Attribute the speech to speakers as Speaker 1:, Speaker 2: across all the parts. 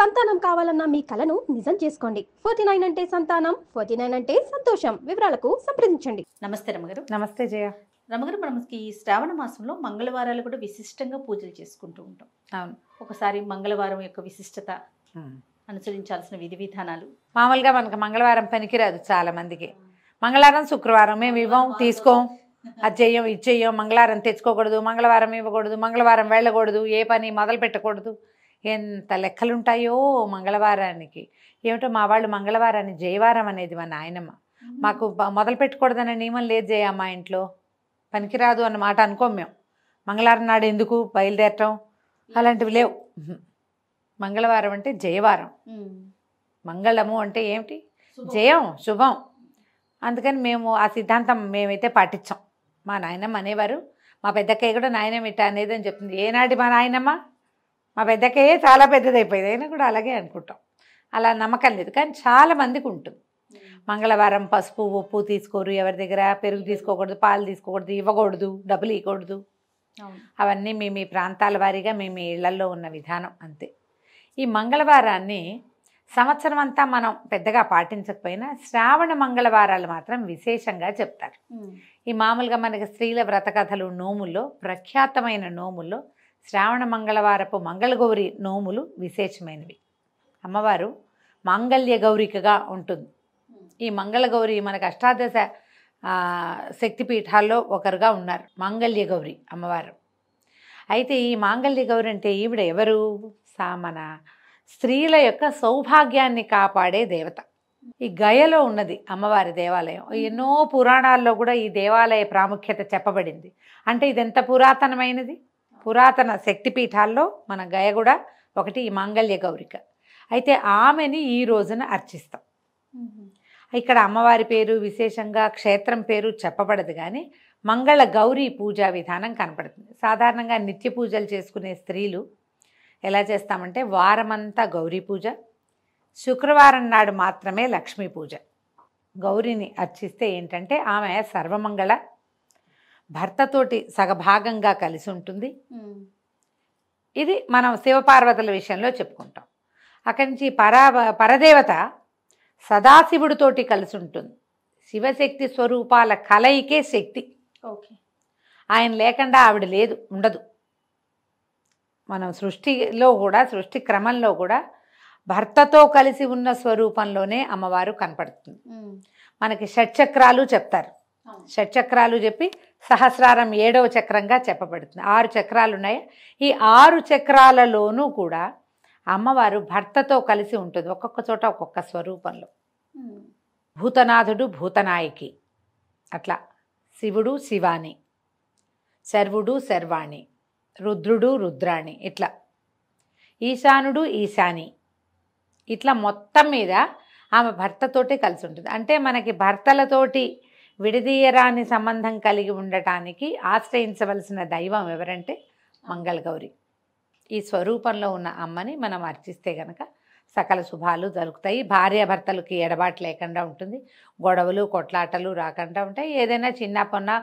Speaker 1: సంతానం కావాలన్న మీ కలను నిజం చేసుకోండి. 49 అంటే సంతానం, 49 అంటే సంతోషం. వివరాలకు సంప్రదించండి.
Speaker 2: నమస్తే రమగారు.
Speaker 3: నమస్తే జయ.
Speaker 2: రమగారు, మనకి ఈ శ్రావణ మాసంలో మంగళవారాలు కూడా విశిష్టంగా పూజలు చేసుకుంటూ ఉంటాం.
Speaker 3: అవును.
Speaker 2: ఒకసారి మంగళవారం యొక్క విశిష్టత, అనుసరించాల్సిన విధి విధానాలు.
Speaker 3: మామూలుగా మనకు మంగళవారం పనికిరాదు చాలా మందికి. మంగళవారం శుక్రవారం మేము ఇవ్వం, తీసుకోం, అది చెయ్యం, ఇది చెయ్యం, మంగళవారం తెచ్చుకోకూడదు, మంగళవారం ఇవ్వకూడదు, మంగళవారం వెళ్ళకూడదు, ఏ పని మొదలు పెట్టకూడదు. ఎంత లెక్కలుంటాయో మంగళవారానికి. ఏమిటో మా వాళ్ళు మంగళవారాన్ని జయవారం అనేది మా నాయనమ్మ. మాకు మొదలు పెట్టకూడదనే నియమం లేదు జయ. మా ఇంట్లో పనికిరాదు అన్నమాట అనుకోం మేము. మంగళవారం నాడు ఎందుకు బయలుదేరటం అలాంటివి లేవు. మంగళవారం అంటే జయవారం. మంగళము అంటే ఏమిటి? జయం, శుభం. అందుకని మేము ఆ సిద్ధాంతం మేమైతే పాటించాం. మా నాయనమ్మ అనేవారు, మా పెద్దక్కయ్య కూడా నాయనమ్మ ఇట్ట అనేది అని చెప్తుంది. ఏనాటి మా నాయనమ్మ? మా పెద్దక్కయ్యే చాలా పెద్దదైపోయింది, అయినా కూడా అలాగే అనుకుంటాం. అలా నమ్మకం లేదు, కానీ చాలా మందికి ఉంటుంది. మంగళవారం పసుపు ఉప్పు తీసుకోరు, ఎవరి దగ్గర పెరుగు తీసుకోకూడదు, పాలు తీసుకోకూడదు, ఇవ్వకూడదు, డబ్బులు ఇవ్వకూడదు. అవన్నీ మీ మీ ప్రాంతాల వారీగా మీ మీ ఇళ్లలో ఉన్న విధానం అంతే. ఈ మంగళవారాన్ని సంవత్సరం అంతా మనం పెద్దగా పాటించకపోయినా శ్రావణ మంగళవారాలు మాత్రం విశేషంగా చెప్తారు. ఈ మామూలుగా మనకి స్త్రీల వ్రత కథలు, నోముల్లో ప్రఖ్యాతమైన నోముల్లో శ్రావణ మంగళవారపు మంగళగౌరి నోములు విశేషమైనవి. అమ్మవారు మాంగళ్య గౌరికగా ఉంటుంది. ఈ మంగళగౌరి మనకు అష్టాదశ శక్తిపీఠాల్లో ఒకరుగా ఉన్నారు మాంగళ్య గౌరి అమ్మవారు. అయితే ఈ మాంగళ్య గౌరి అంటే ఈవిడ ఎవరు? మన స్త్రీల యొక్క సౌభాగ్యాన్ని కాపాడే దేవత. ఈ గయలో ఉన్నది అమ్మవారి దేవాలయం. ఎన్నో పురాణాల్లో కూడా ఈ దేవాలయ ప్రాముఖ్యత చెప్పబడింది. అంటే ఇది ఎంత పురాతనమైనది. పురాతన శక్తిపీఠాల్లో మన గయ కూడా ఒకటి, ఈ మాంగళ్య గౌరిక. అయితే ఆమెని ఈ రోజున అర్చిస్తాం. ఇక్కడ అమ్మవారి పేరు విశేషంగా క్షేత్రం పేరు చెప్పబడదు, కానీ మంగళ గౌరీ పూజా విధానం కనపడుతుంది. సాధారణంగా నిత్య పూజలు చేసుకునే స్త్రీలు ఎలా చేస్తామంటే వారమంతా గౌరీ పూజ, శుక్రవారం నాడు మాత్రమే లక్ష్మీ పూజ. గౌరీని అర్చిస్తే ఏంటంటే ఆమె సర్వమంగళ, భర్తతోటి సగభాగంగా కలిసి ఉంటుంది. ఇది మనం శివపార్వతుల విషయంలో చెప్పుకుంటాం. అక్కడి నుంచి పరదేవత సదాశివుడితోటి కలిసి ఉంటుంది. శివశక్తి స్వరూపాల కలయికే శక్తి.
Speaker 2: ఓకే.
Speaker 3: ఆయన లేకుండా ఆవిడ లేదు, ఉండదు. మనం సృష్టిలో కూడా, సృష్టి క్రమంలో కూడా భర్తతో కలిసి ఉన్న స్వరూపంలోనే అమ్మవారు కనపడుతుంది. మనకి షట్చక్రాలు చెప్తారు. షట్చక్రాలు చెప్పి సహస్రారం 7వ చక్రంగా చెప్పబడుతుంది. 6 చక్రాలు ఉన్నాయి. ఈ 6 చక్రాలలోనూ కూడా అమ్మవారు భర్తతో కలిసి ఉంటుంది, ఒక్కొక్క చోట ఒక్కొక్క స్వరూపంలో. భూతనాథుడు భూతనాయకి, అట్లా శివుడు శివాని, శర్వుడు శర్వాణి, రుద్రుడు రుద్రాణి, ఇట్లా ఈశానుడు ఈశాని, ఇట్లా మొత్తం మీద ఆమె భర్తతోటి కలిసి ఉంటుంది. అంటే మనకి భర్తలతోటి విడదీయరాని సంబంధం కలిగి ఉండటానికి ఆశ్రయించవలసిన దైవం ఎవరంటే మంగళగౌరి. ఈ స్వరూపంలో ఉన్న అమ్మని మనం అర్చిస్తే గనక సకల శుభాలు జరుగుతాయి. భార్యాభర్తలకి ఎడబాటు లేకుండా ఉంటుంది, గొడవలు కొట్లాటలు రాకుండా ఉంటాయి. ఏదైనా చిన్న పొన్న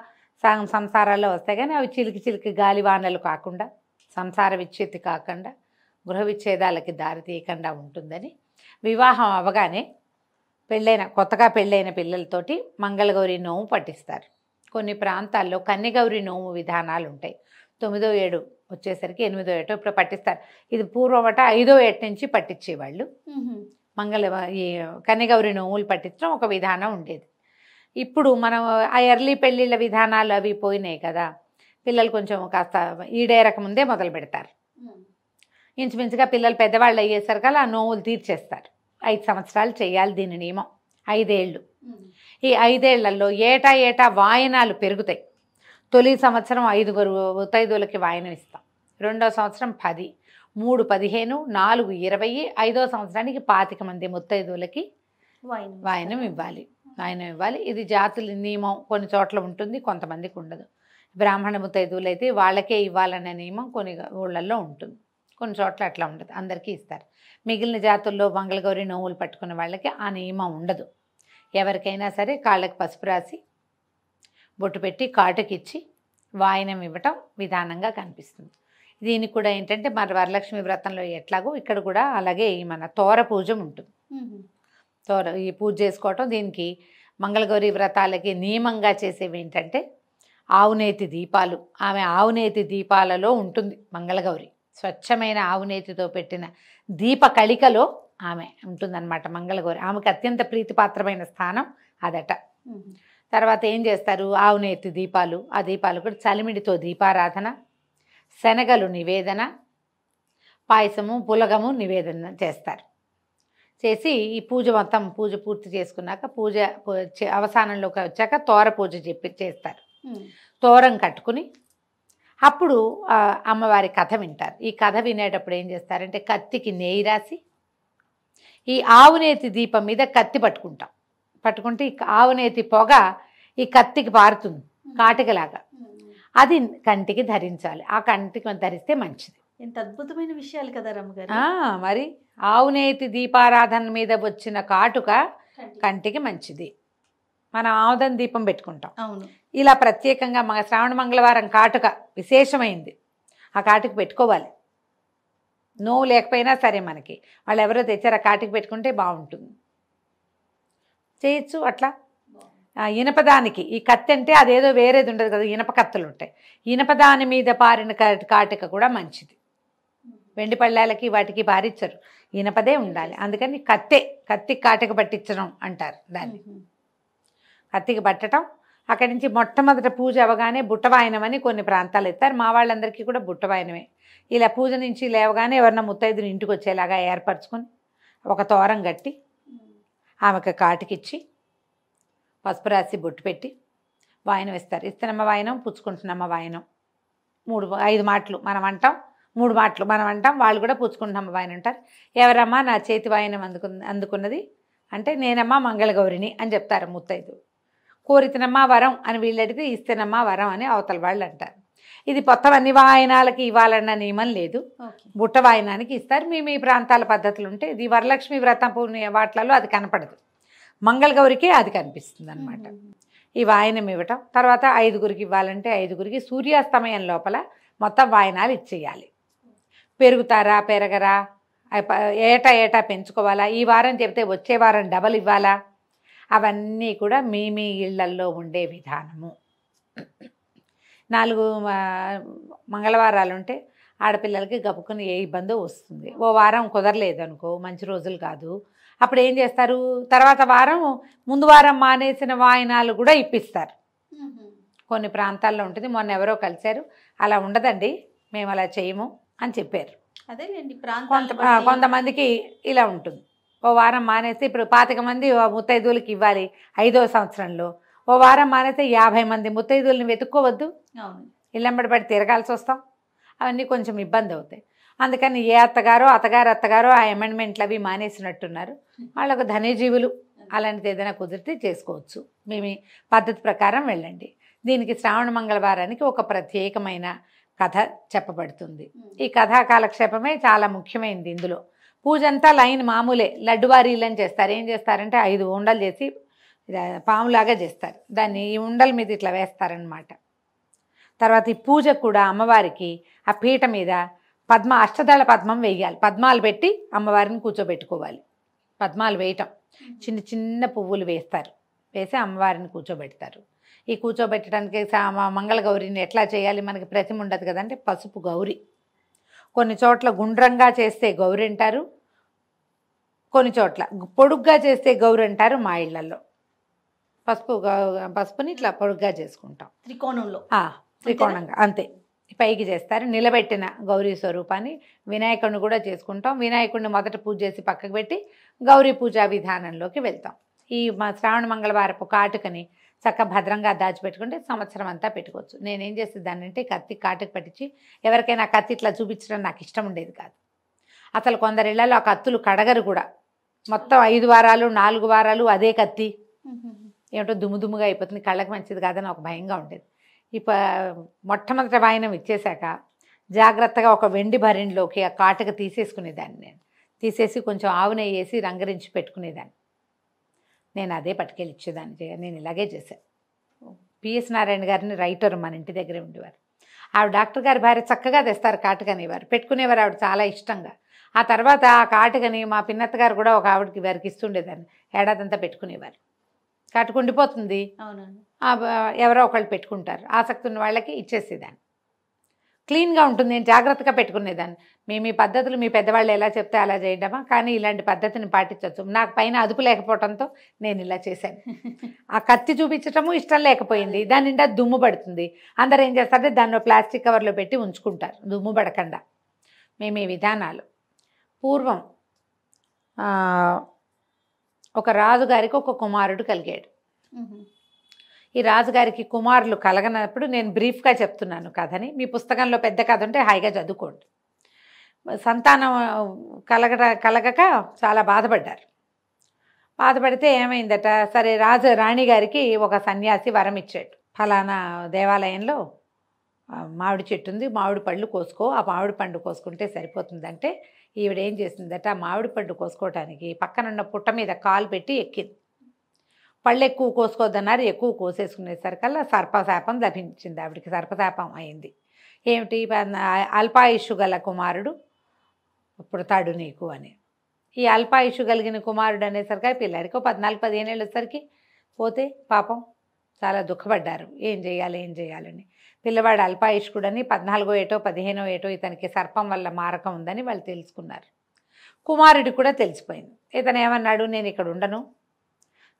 Speaker 3: సంసారాల్లో వస్తాయి, కానీ అవి చిలికి చిలికి గాలివానలు కాకుండా, సంసార విచ్ఛేది కాకుండా, గృహ విచ్ఛేదాలకి దారి తీయకుండా ఉంటుందని వివాహం అవగానే కొత్తగా పెళ్ళైన పిల్లలతోటి మంగళగౌరి నోము పట్టిస్తారు. కొన్ని ప్రాంతాల్లో కన్యగౌరి నోము విధానాలు ఉంటాయి. 9వ ఏడు వచ్చేసరికి 8వ ఏటో ఇప్పుడు పట్టిస్తారు. ఇది పూర్వమట 5వ ఏట నుంచి పట్టించేవాళ్ళు. ఈ కన్యగౌరి నోములు పట్టించడం ఒక విధానం ఉండేది. ఇప్పుడు మనం ఆ ఎర్లీ పెళ్ళిళ్ళ విధానాలు అవి పోయినాయి కదా, పిల్లలు కొంచెం కాస్త ఈడేరక ముందే మొదలు పెడతారు. ఇంచుమించుగా పిల్లలు పెద్దవాళ్ళు అయ్యేసరికల్లా ఆ నోములు తీర్చేస్తారు. 5 సంవత్సరాలు చేయాలి దీని నియమం, 5 ఏళ్ళు. ఈ 5 ఏళ్లలో ఏటా వాయనాలు పెరుగుతాయి. తొలి సంవత్సరం 5 ముత్తైదువులకి వాయనం ఇస్తాం, 2వ సంవత్సరం 10, 3 15, 4 20, 5వ సంవత్సరానికి 25 మంది ముత్తైదువులకి వాయనం ఇవ్వాలి. ఇది జాతుల నియమం. కొన్ని చోట్ల ఉంటుంది, కొంతమందికి ఉండదు. బ్రాహ్మణ ముత్తైదువులు అయితే వాళ్ళకే ఇవ్వాలనే నియమం కొన్ని ఊళ్ళల్లో ఉంటుంది, కొన్ని చోట్ల అట్లా ఉండదు, అందరికీ ఇస్తారు. మిగిలిన జాతుల్లో మంగళగౌరి నోములు పట్టుకున్న వాళ్ళకి ఆ నియమం ఉండదు. ఎవరికైనా సరే కాళ్ళకి పసుపు రాసి బొట్టు పెట్టి కాటుకిచ్చి వాయనం ఇవ్వటం విధానంగా కనిపిస్తుంది. దీనికి కూడా ఏంటంటే మరి వరలక్ష్మి వ్రతంలో ఎట్లాగో ఇక్కడ కూడా అలాగే ఈ మన తోర పూజ ఉంటుంది. ఈ పూజ చేసుకోవటం, దీనికి మంగళగౌరి వ్రతాలకి నియమంగా చేసేవి ఏంటంటే ఆవునేతి దీపాలు. ఆమె ఆవునేతి దీపాలలో ఉంటుంది మంగళగౌరి. స్వచ్ఛమైన ఆవునేతితో పెట్టిన దీప కళికలో ఆమె ఉంటుందన్నమాట మంగళగౌరి. ఆమెకు అత్యంత ప్రీతిపాత్రమైన స్థానం అదట. తర్వాత ఏం చేస్తారు, ఆవునేతి దీపాలు, ఆ దీపాలు కూడా చలిమిడితో దీపారాధన, శనగలు నివేదన, పాయసము పులగము నివేదన చేస్తారు. చేసి ఈ పూజ మొత్తం పూజ పూర్తి చేసుకున్నాక పూజ అవసానంలోకి వచ్చాక తోర పూజ చేస్తారు. తోరం కట్టుకుని అప్పుడు అమ్మవారి కథ వింటారు. ఈ కథ వినేటప్పుడు ఏం చేస్తారంటే కత్తికి నెయ్యి రాసి ఈ ఆవునేతి దీపం మీద కత్తి పట్టుకుంటే ఈ ఆవునేతి పొగ ఈ కత్తికి పారుతుంది కాటికలాగా. అది కంటికి ధరించాలి. ఆ కంటికి ధరిస్తే మంచిది.
Speaker 2: ఎంత అద్భుతమైన విషయాలు కదా రమ్మగారు.
Speaker 3: మరి ఆవునేతి దీపారాధన మీద వచ్చిన కాటుక కంటికి మంచిది. మనం ఆముదం దీపం పెట్టుకుంటాం.
Speaker 2: అవును.
Speaker 3: ఇలా ప్రత్యేకంగా శ్రావణ మంగళవారం కాటుక విశేషమైంది. ఆ కాటుక పెట్టుకోవాలి. నోవు లేకపోయినా సరే మనకి వాళ్ళు ఎవరో తెచ్చారు ఆ కాటుక పెట్టుకుంటే బాగుంటుంది. చేయొచ్చు అట్లా. ఇనపదానికి ఈ కత్తి అంటే అదేదో వేరేది ఉండదు కదా, ఇనప కత్తులు ఉంటాయి. ఇనపదాని మీద పారిన కాటుక కూడా మంచిది. వెండి పళ్ళాలకి వాటికి పారిచ్చరు, ఇనపదే ఉండాలి. అందుకని కత్తి కాటుక పట్టించడం అంటారు దాన్ని. కత్తికి పట్టడం. అక్కడి నుంచి మొట్టమొదటి పూజ అవగానే బుట్టవాయనం అని కొన్ని ప్రాంతాలు ఎత్తారు. మా వాళ్ళందరికీ కూడా బుట్టవాయనమే. ఇలా పూజ నుంచి లేవగానే ఎవరన్నా ముత్తైదుని ఇంటికి వచ్చేలాగా ఏర్పరచుకొని ఒక తోరం కట్టి ఆమెకు కాటుకిచ్చి పసుపు రాసి బొట్టు పెట్టి వాయనం ఇస్తారు. ఇస్తనమ్మ వాయనం, పుచ్చుకుంటున్నమ్మ వాయనం, 5 మాటలు మనం అంటాం, 3 మాటలు మనం అంటాం. వాళ్ళు కూడా పుచ్చుకుంటున్నమ్మ వాయనం అంటారు. ఎవరమ్మా నా చేతి వాయనం అందుకున్నది అంటే నేనమ్మా మంగళగౌరిని అని చెప్తారు ముత్తైదు. కోరితనమ్మా వరం అని వీళ్ళు అడిగితే ఇస్తేనమ్మా వరం అని అవతల వాళ్ళు అంటారు. ఇది మొత్తం అన్ని వాయనాలకి ఇవ్వాలన్న నియమం లేదు. బుట్ట వాయనానికి ఇస్తారు. మీ ప్రాంతాల పద్ధతులు ఉంటే ఇది వరలక్ష్మి వ్రతం వాటిలలో అది కనపడదు, మంగళగౌరికే అది కనిపిస్తుంది అనమాట. ఈ వాయనం ఇవ్వటం. తర్వాత 5గురికి ఇవ్వాలంటే 5గురికి సూర్యాస్తమయం లోపల మొత్తం వాయనాలు ఇచ్చేయాలి. పెరుగుతారా పెరగరా, ఏటా పెంచుకోవాలా, ఈ వారం చెప్తే వచ్చే వారం డబల్ ఇవ్వాలా, అవన్నీ కూడా మీ ఇళ్లల్లో ఉండే విధానము. 4 మంగళవారాలు ఉంటే ఆడపిల్లలకి గబుక్కుని ఏ ఇబ్బందో వస్తుంది. ఓ వారం కుదరలేదు అనుకో, మంచి రోజులు కాదు, అప్పుడు ఏం చేస్తారు, తర్వాత వారం ముందు వారం మానేసిన వాయినాలు కూడా ఇప్పిస్తారు. కొన్ని ప్రాంతాల్లో ఉంటుంది. మొన్న ఎవరో కలిశారు, అలా ఉండదండి మేము అలా చేయము అని చెప్పారు.
Speaker 2: అదేలేండి,
Speaker 3: కొంతమందికి ఇలా ఉంటుంది. ఓ వారం మానేస్తే ఇప్పుడు 25 మంది ముత్తైదువులకి ఇవ్వాలి 5వ సంవత్సరంలో, ఓ వారం మానేస్తే 50 మంది ముత్తైదువుల్ని వెతుక్కోవద్దు, ఇళ్ళంబడి పడి తిరగాల్సి వస్తాం. అవన్నీ కొంచెం ఇబ్బంది అవుతాయి. అందుకని ఏ అత్తగారో ఆ అమెండ్మెంట్లు అవి మానేసినట్టున్నారు. వాళ్ళకు ధన్యజీవులు. అలాంటిది ఏదైనా కుదిరితే చేసుకోవచ్చు. మీ పద్ధతి ప్రకారం వెళ్ళండి. దీనికి శ్రావణ మంగళవారానికి ఒక ప్రత్యేకమైన కథ చెప్పబడుతుంది. ఈ కథా కాలక్షేపమే చాలా ముఖ్యమైనది. ఇందులో పూజ అంతా లైన్ మామూలే, లడ్డువారీలని చేస్తారు. ఏం చేస్తారంటే 5 ఉండలు చేసి పాములాగా చేస్తారు. దాన్ని ఈ ఉండల మీద ఇట్లా వేస్తారనమాట. తర్వాత ఈ పూజ కూడా అమ్మవారికి ఆ పీట మీద అష్టదళ పద్మం వేయాలి. పద్మాలు పెట్టి అమ్మవారిని కూర్చోబెట్టుకోవాలి. పద్మాలు వేయటం, చిన్న చిన్న పువ్వులు వేస్తారు, వేసి అమ్మవారిని కూర్చోబెడతారు. ఈ కూర్చోబెట్టడానికి మంగళగౌరిని ఎట్లా చేయాలి, మనకి ప్రతిమ ఉండదు కదంటే పసుపు గౌరి. కొన్ని చోట్ల గుండ్రంగా చేస్తే గౌరి అంటారు, కొన్ని చోట్ల పొడుగ్గా చేస్తే గౌరి అంటారు. మా ఇళ్లలో పసుపుని ఇట్లా పొడుగ్గా చేసుకుంటాం, త్రికోణంగా అంతే పైకి చేస్తారు. నిలబెట్టిన గౌరీ స్వరూపాన్ని వినాయకుడిని కూడా చేసుకుంటాం. వినాయకుడిని మొదట పూజ చేసి పక్కకు పెట్టి గౌరీ పూజా విధానంలోకి వెళ్తాం. ఈ శ్రావణ మంగళవారపు కాటుకని చక్కగా భద్రంగా దాచిపెట్టుకుంటే సంవత్సరం అంతా పెట్టుకోవచ్చు. నేనేం చేసేదాన్ని అంటే కత్తి కాటుకు పట్టించి, ఎవరికైనా కత్తి ఇట్లా చూపించడం నాకు ఇష్టం ఉండేది కాదు. అసలు కొందరి ఇళ్లలో ఆ కత్తులు కడగరు కూడా. మొత్తం 5 వారాలు 4 వారాలు అదే కత్తి ఏమిటో దుమ్ముగా అయిపోతుంది, కళ్ళకి మంచిది కాదని ఒక భయంగా ఉండేది. మొట్టమొదటి వాయనం ఇచ్చేశాక జాగ్రత్తగా ఒక వెండి భరిణిలోకి ఆ కాటుక తీసేసుకునేదాన్ని. నేను తీసేసి కొంచెం ఆవు నెయ్యి వేసి రంగరించి పెట్టుకునేదాన్ని. నేను అదే పట్టుకెళ్ళి ఇచ్చేదాన్ని. నేను ఇలాగే చేశాను. పిఎస్ నారాయణ గారిని రైటర్ మన ఇంటి దగ్గరే ఉండేవారు. ఆవిడ డాక్టర్ గారి భార్య చక్కగా తెస్తారు కాటుకనేవారు, పెట్టుకునేవారు ఆవిడ చాలా ఇష్టంగా. ఆ తర్వాత ఆ కాటుకని మా పిన్నత్త గారు కూడా ఒక ఆవిడకి వారికి ఇస్తుండేదాన్ని, ఏడాదంతా పెట్టుకునేవారు. కాటుకుండిపోతుంది,
Speaker 2: అవునండి.
Speaker 3: ఎవరో ఒకళ్ళు పెట్టుకుంటారు, ఆసక్తి ఉన్న వాళ్ళకి ఇచ్చేసేదాన్ని. క్లీన్గా ఉంటుంది, నేను జాగ్రత్తగా పెట్టుకునేదాన్ని. మేము ఈ పద్ధతులు మీ పెద్దవాళ్ళు ఎలా చెప్తే అలా చేయడమా, కానీ ఇలాంటి పద్ధతిని పాటించవచ్చు. నాకు పైన అదుపు లేకపోవడంతో నేను ఇలా చేశాను. ఆ కత్తి చూపించటము ఇష్టం లేకపోయింది, దాని నిండా దుమ్ము పడుతుంది. అందరూ ఏం చేస్తారంటే దాన్ని ప్లాస్టిక్ కవర్లో పెట్టి ఉంచుకుంటారు దుమ్ము పడకుండా. మేము ఈ విధానాలు పూర్వం ఒక రాజుగారికి ఒక కుమారుడు కలిగాడు. ఈ రాజుగారికి కుమారులు కలగనప్పుడు నేను బ్రీఫ్గా చెప్తున్నాను కథని, మీ పుస్తకంలో పెద్ద కథ ఉంటే హాయిగా చదువుకోండి. సంతానం కలగక చాలా బాధపడ్డారు. బాధపడితే ఏమైందట, సరే రాణి గారికి ఒక సన్యాసి వరం ఇచ్చాడు, ఫలానా దేవాలయంలో మామిడి చెట్టు ఉంది, మామిడి పళ్ళు కోసుకో, ఆ మామిడి పండు కోసుకుంటే సరిపోతుందంటే ఈవిడ ఏం చేసిందట, ఆ మామిడి పండు కోసుకోవటానికి పక్కనున్న పుట్ట మీద కాలు పెట్టి ఎక్కింది. పళ్ళు ఎక్కువ కోసుకోవద్దన్నారు, ఎక్కువ కోసేసుకునేసరికల్లా సర్పశాపం లభించింది ఆవిడికి. సర్పశాపం అయింది. ఏమిటి, అల్పాయుషు గల కుమారుడు పుడతాడు నీకు అని. ఈ అల్పాయుషు కలిగిన కుమారుడు అనేసరికి పిల్లాడికి 14-15 ఏళ్ళు వచ్చేసరికి పోతే పాపం చాలా దుఃఖపడ్డారు, ఏం చేయాలని. పిల్లవాడు అల్పాయుష్కుడని 14 ఏటో 15 ఏటో ఇతనికి సర్పం వల్ల మారకం ఉందని వాళ్ళు తెలుసుకున్నారు. కుమారుడికి కూడా తెలిసిపోయింది. ఇతను ఏమన్నాడు, నేను ఇక్కడ ఉండను,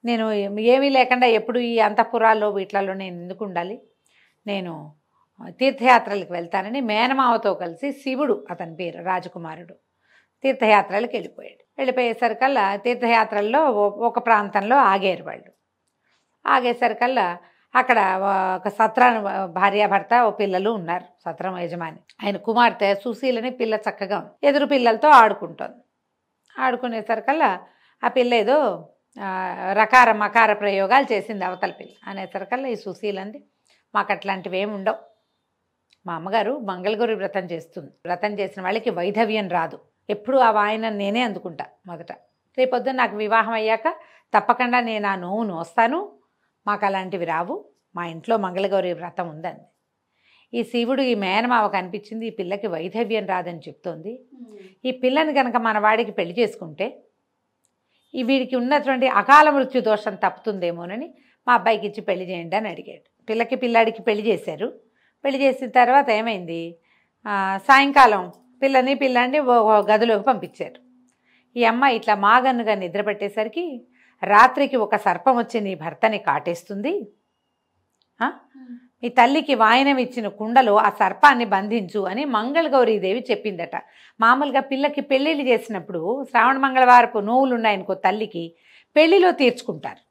Speaker 3: నేను ఏమీ లేకుండా ఎప్పుడు ఈ అంతఃపురాల్లో వీటిలలో నేను ఎందుకు ఉండాలి, నేను తీర్థయాత్రలకు వెళ్తానని మేనమావతో కలిసి, శివుడు అతని పేరు, రాజకుమారుడు, తీర్థయాత్రలకు వెళ్ళిపోయాడు. వెళ్ళిపోయేసరికల్లా తీర్థయాత్రల్లో ఒక ప్రాంతంలో ఆగారు వాళ్ళు. ఆగేసరికల్లా అక్కడ ఒక సత్రం భార్యాభర్త ఓ పిల్లలు ఉన్నారు. సత్రం యజమాని ఆయన కుమార్తె సుశీలని పిల్ల చక్కగా ఎదురు పిల్లలతో ఆడుకుంటుంది. ఆడుకునేసరికల్లా ఆ పిల్ల ఏదో రకార మకార ప్రయోగాలు చేసింది అవతల పిల్ల. అనేసరికల్లా ఈ సుశీలంది, మాకు అట్లాంటివి ఏమి ఉండవు, మా అమ్మగారు మంగళగౌరి వ్రతం చేస్తుంది, వ్రతం చేసిన వాళ్ళకి వైధవ్యం రాదు, ఎప్పుడు ఆ వాయన నేనే అందుకుంటా మొదట, రేపొద్దున నాకు వివాహం అయ్యాక తప్పకుండా నేను ఆ నోవును వస్తాను, మాకు అలాంటివి రావు, మా ఇంట్లో మంగళగౌరి వ్రతం ఉందండి. ఈ శివుడు ఈ మేనమావ కనిపించింది, ఈ పిల్లకి వైధవ్యం రాదని చెప్తోంది, ఈ పిల్లని కనుక మన వాడికి పెళ్లి చేసుకుంటే ఈ వీడికి ఉన్నటువంటి అకాల మృత్యు దోషం తప్పుతుందేమోనని మా అబ్బాయికి ఇచ్చి పెళ్లి చేయండి అని అడిగాడు. పిల్లాడికి పెళ్లి చేశారు. పెళ్లి చేసిన తర్వాత ఏమైంది, సాయంకాలం పిల్లాడిని గదిలోకి పంపించారు. ఈ అమ్మాయి ఇట్లా మాగన్నుగా నిద్రపట్టేసరికి రాత్రికి ఒక సర్పం వచ్చి నీ భర్తని కాటేస్తుంది, మీ తల్లికి వాయనం ఇచ్చిన కుండలో ఆ సర్పాన్ని బంధించు అని మంగళగౌరీదేవి చెప్పిందట. మామూలుగా పిల్లకి పెళ్ళిళ్ళు చేసినప్పుడు శ్రావణ మంగళవారపు నోవులు ఉన్నాయనుకో తల్లికి, పెళ్లిలో తీర్చుకుంటారు.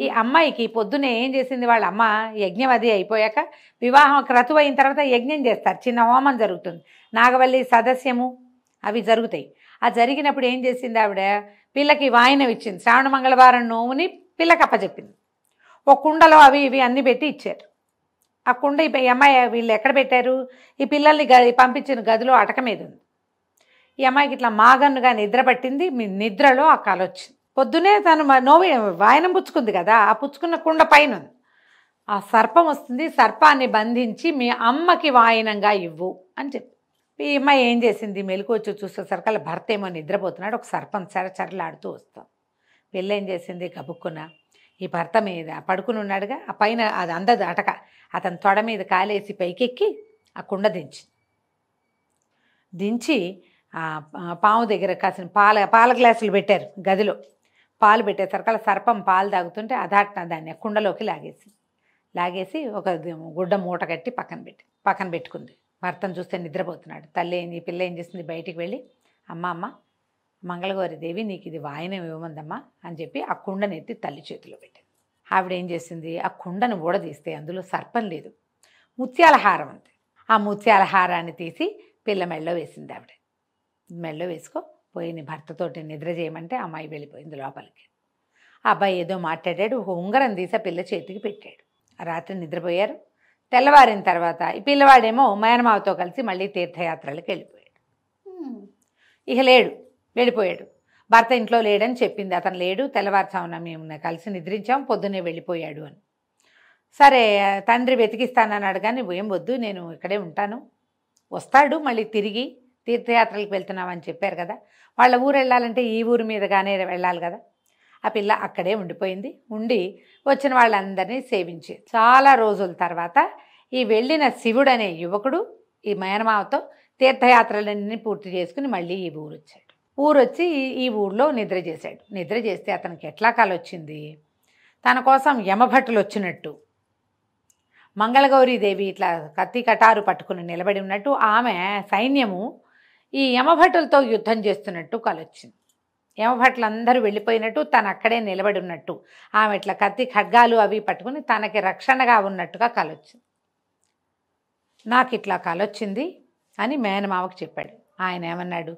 Speaker 3: ఈ అమ్మాయికి పొద్దునే ఏం చేసింది, వాళ్ళ అమ్మ యజ్ఞం అది అయిపోయాక వివాహం క్రతువు అయిన తర్వాత యజ్ఞం చేస్తారు, చిన్న హోమం జరుగుతుంది, నాగవల్లి సదస్యము అవి జరుగుతాయి. ఆ జరిగినప్పుడు ఏం చేసింది ఆవిడ, పిల్లకి వాయనం ఇచ్చింది, శ్రావణ మంగళవారం నోవుని పిల్లకి అప్పచెప్పింది. ఒక కుండలో అవి ఇవి అన్నీ పెట్టి ఇచ్చారు. ఆ కుండ ఈ అమ్మాయి వీళ్ళు ఎక్కడ పెట్టారు, ఈ పిల్లల్ని పంపించిన గదిలో అటక మీద ఉంది. ఈ అమ్మాయికి ఇట్లా మాగన్నుగా నిద్ర పట్టింది, మీ నిద్రలో ఆ కల వచ్చింది. పొద్దునే తను నోవి వాయనం పుచ్చుకుంది కదా, ఆ పుచ్చుకున్న కుండ పైన ఉంది. ఆ సర్పం వస్తుంది, సర్పాన్ని బంధించి మీ అమ్మకి వాయనంగా ఇవ్వు అని చెప్పి. ఈ అమ్మాయి ఏం చేసింది, మెలకు వచ్చి చూసేసరికి వాళ్ళ భర్త ఏమో నిద్రపోతున్నాడు, ఒక సర్పం చరచరలాడుతూ వస్తాం. పిల్ల ఏం చేసింది, గబుక్కున ఈ భర్త మీద పడుకుని ఉన్నాడుగా, ఆ పైన అది అందదు అటక, అతని తొడ మీద కాలేసి పైకెక్కి ఆ కుండ దించి పాము దగ్గర కాసిన పాల గ్లాసులు పెట్టారు గదిలో. పాలు పెట్టేసరికి సర్పం పాలు తాగుతుంటే అదాట్న దాన్ని కుండలోకి లాగేసి ఒక గుడ్డ మూట కట్టి పక్కన పెట్టుకుంది. భర్తను చూస్తే నిద్రపోతున్నాడు. తల్లి ఈ పిల్ల ఏం చేసింది, బయటికి వెళ్ళి అమ్మ మంగళగౌరి దేవి నీకు ఇది వాయనం ఇవ్వమందమ్మా అని చెప్పి ఆ కుండను ఎత్తి తల్లి చేతిలో పెట్టింది. ఆవిడ ఏం చేసింది, ఆ కుండను ఊడదీస్తే అందులో సర్పం లేదు, ముత్యాల హారం ఉంది. ఆ ముత్యాల హారాన్ని తీసి పిల్ల మెళ్ళో వేసింది. ఆవిడ మెళ్ళో వేసుకో పోయి నీ భర్తతోటి నిద్ర చేయమంటే అమ్మాయి వెళ్ళిపోయింది లోపలికి. ఆ అబ్బాయి ఏదో మాట్లాడాడు, ఒక ఉంగరం తీసి పిల్ల చేతికి పెట్టాడు. రాత్రి నిద్రపోయారు. తెల్లవారిన తర్వాత ఈ పిల్లవాడేమో మేనమావతో కలిసి మళ్ళీ తీర్థయాత్రలకు వెళ్ళిపోయాడు. ఇక లేడు, వెళ్ళిపోయాడు. భర్త ఇంట్లో లేడని చెప్పింది, అతను లేడు, తెల్లవారుజామున మేము కలిసి నిద్రించాం, పొద్దున్నే వెళ్ళిపోయాడు అని. సరే తండ్రి వెతికిస్తానన్నాడు, కానీ ఏం వద్దు, నేను ఇక్కడే ఉంటాను, వస్తాడు మళ్ళీ తిరిగి, తీర్థయాత్రలకు వెళ్తున్నామని చెప్పారు కదా, వాళ్ళ ఊరు వెళ్ళాలంటే ఈ ఊరి మీదగానే వెళ్ళాలి కదా. ఆ పిల్ల అక్కడే ఉండిపోయింది. ఉండి వచ్చిన వాళ్ళందరినీ సేవించి చాలా రోజుల తర్వాత ఈ వెళ్ళిన శివుడు అనే యువకుడు ఈ మేనమావతో తీర్థయాత్రలన్నీ పూర్తి చేసుకుని మళ్ళీ ఈ ఊరు వచ్చాడు. ఊరొచ్చి ఈ ఊళ్ళో నిద్ర చేశాడు. నిద్ర చేస్తే అతనికి ఎట్లా కాలొచ్చింది, తన కోసం యమభట్టులు వచ్చినట్టు, మంగళగౌరీదేవి ఇట్లా కత్తి కటారు పట్టుకుని నిలబడి ఉన్నట్టు, ఆమె సైన్యము ఈ యమభటులతో యుద్ధం చేస్తున్నట్టు కలొచ్చింది. యమభటులందరూ వెళ్ళిపోయినట్టు, తను అక్కడే నిలబడి ఉన్నట్టు, ఆమె ఇట్లా కత్తి ఖడ్గాలు అవి పట్టుకుని తనకి రక్షణగా ఉన్నట్టుగా కలొచ్చింది. నాకు ఇట్లా కలొచ్చింది అని మేనమావకు చెప్పాడు. ఆయన ఏమన్నాడు,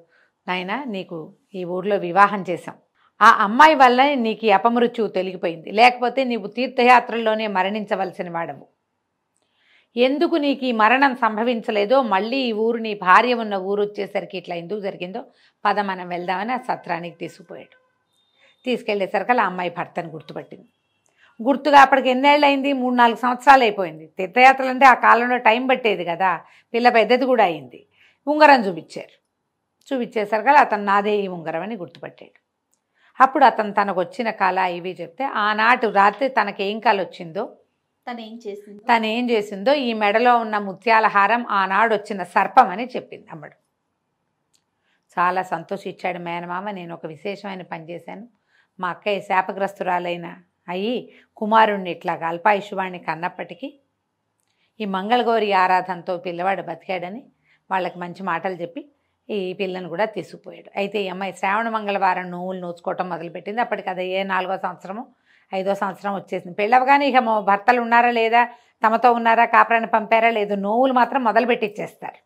Speaker 3: నాయనా నీకు ఈ ఊర్లో వివాహం చేశాం, ఆ అమ్మాయి వల్ల నీకు ఈ అపమృత్యువు తొలగిపోయింది, లేకపోతే నీవు తీర్థయాత్రల్లోనే మరణించవలసిన వాడవు. ఎందుకు నీకు ఈ మరణం సంభవించలేదో, మళ్ళీ ఈ ఊరు నీ భార్య ఉన్న ఊరు వచ్చేసరికి ఇట్లా ఎందుకు జరిగిందో పద మనం వెళ్దామని ఆ సత్రానికి తీసుకుపోయాడు. తీసుకెళ్లేసరికి ఆ అమ్మాయి భర్తను గుర్తుపట్టింది. గుర్తుగా అప్పటికి ఎన్నేళ్ళు అయింది, 3-4 సంవత్సరాలు అయిపోయింది. తీర్థయాత్రలు అంటే ఆ కాలంలో టైం పట్టేది కదా, పిల్ల పెద్దది కూడా అయింది. ఉంగరం చూపించారు. చూపించేసరికి అతను నాదే ఈ ఉంగరం అని గుర్తుపట్టాడు. అప్పుడు అతను తనకు వచ్చిన కళ ఇవి చెప్తే, ఆనాటి రాత్రి తనకేం కళ వచ్చిందో, తను ఏం చేసిందో, ఈ మెడలో ఉన్న ముత్యాల హారం ఆనాడు వచ్చిన సర్పం అని చెప్పింది అమ్మడు. చాలా సంతోషించాడు మేనమామ. నేను ఒక విశేషమైన పని చేశాను, మా అక్కయ్య శాపగ్రస్తురాలైన అయ్యి కుమారుణ్ణి ఇట్లాగా అల్పాయుష్వాణ్ణి కన్నప్పటికీ ఈ మంగళగౌరి ఆరాధనతో పిల్లవాడు బతికాడని వాళ్ళకి మంచి మాటలు చెప్పి ఈ పిల్లను కూడా తీసుకుపోయాడు. అయితే ఈ అమ్మాయి శ్రావణ మంగళవారం నోవులు నోచుకోవటం మొదలుపెట్టింది. అప్పటికి అది 4వ సంవత్సరమో 5వ సంవత్సరం వచ్చేసింది. పెళ్ళవగానే ఇక భర్తలు ఉన్నారా లేదా, తమతో ఉన్నారా, కాపురాన్ని పంపారా లేదు, నోవులు మాత్రం మొదలుపెట్టిచ్చేస్తారు.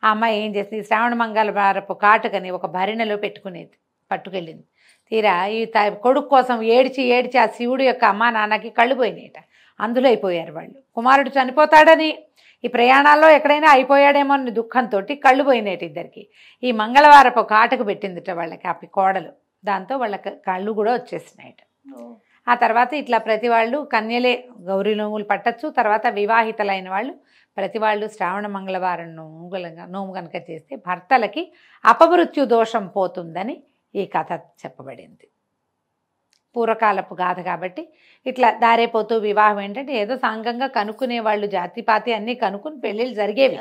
Speaker 3: ఆ అమ్మాయి ఏం చేసింది, శ్రావణ మంగళవారపు కాటుకని ఒక భరిణెలో పెట్టుకునేది, పట్టుకెళ్ళింది. తీరా ఈ కొడుకు కోసం ఏడ్చి ఏడ్చి ఆ శివుడు యొక్క అమ్మా నాన్నకి కళ్ళు పోయినాయట. అందులో అయిపోయారు వాళ్ళు. కుమారుడు చనిపోతాడని, ఈ ప్రయాణాల్లో ఎక్కడైనా అయిపోయాడేమో అని దుఃఖంతో కళ్ళు పోయినాయట ఇద్దరికి. ఈ మంగళవారపు కాటుకు పెట్టిందిట వాళ్ళకి ఆ కోడలు. దాంతో వాళ్ళ కళ్ళు కూడా వచ్చేసినాయట. ఆ తర్వాత ఇట్లా ప్రతి వాళ్ళు కన్యలే గౌరీ నోములు పట్టచ్చు. తర్వాత వివాహితలైన వాళ్ళు ప్రతి వాళ్ళు శ్రావణ మంగళవారం నోము కనుక చేస్తే భర్తలకి అపమృత్యు దోషం పోతుందని ఈ కథ చెప్పబడింది. పూర్వకాలపు గాథ కాబట్టి ఇట్లా దారేపోతూ వివాహం ఏంటంటే ఏదో సాంగంగా కనుక్కునే వాళ్ళు, జాతిపాతి అన్నీ కనుక్కుని పెళ్ళిళ్ళు జరిగేవి.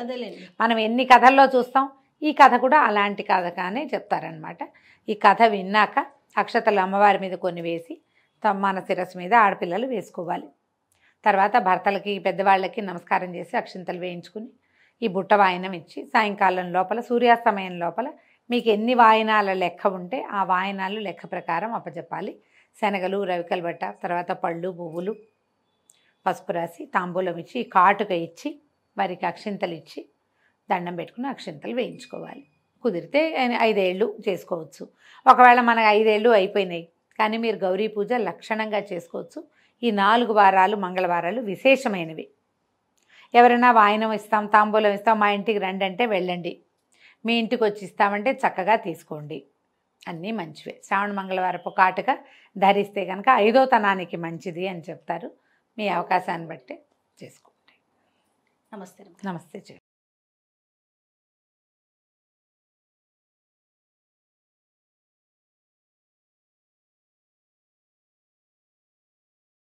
Speaker 3: మనం ఎన్ని కథల్లో చూస్తాం, ఈ కథ కూడా అలాంటి కథ కానీ చెప్తారనమాట. ఈ కథ విన్నాక అక్షతలు అమ్మవారి మీద కొన్ని వేసి మన శిరస్సు మీద ఆడపిల్లలు వేసుకోవాలి. తర్వాత భర్తలకి పెద్దవాళ్ళకి నమస్కారం చేసి అక్షింతలు వేయించుకుని ఈ బుట్ట వాయనం ఇచ్చి సాయంకాలం లోపల సూర్యాస్తమయం లోపల మీకు ఎన్ని వాయనాల లెక్క ఉంటే ఆ వాయనాలు లెక్క ప్రకారం అప్పచెప్పాలి. శనగలు, రవికల బట్ట, తర్వాత పళ్ళు, పువ్వులు, పసుపు రాసి తాంబూలం ఇచ్చి కాటుక ఇచ్చి వారికి అక్షింతలు ఇచ్చి దండం పెట్టుకుని అక్షింతలు వేయించుకోవాలి. కుదిరితే 5 ఏళ్ళు చేసుకోవచ్చు. ఒకవేళ మనకు 5 ఏళ్ళు అయిపోయినాయి కానీ మీరు గౌరీ పూజ లక్షణంగా చేసుకోవచ్చు. ఈ 4 వారాలు మంగళవారాలు విశేషమైనవి. ఎవరైనా వాయనం ఇస్తాం, తాంబూలం ఇస్తాం, మా ఇంటికి రండి అంటే వెళ్ళండి, మీ ఇంటికి వచ్చి ఇస్తామంటే చక్కగా తీసుకోండి, అన్నీ మంచివే. శ్రావణ మంగళవారపు కాటుక ధరిస్తే కనుక 5వ తనానికి మంచిది అని చెప్తారు. మీ అవకాశాన్ని బట్టి చేసుకోండి.
Speaker 2: నమస్తే.
Speaker 3: నమస్తే.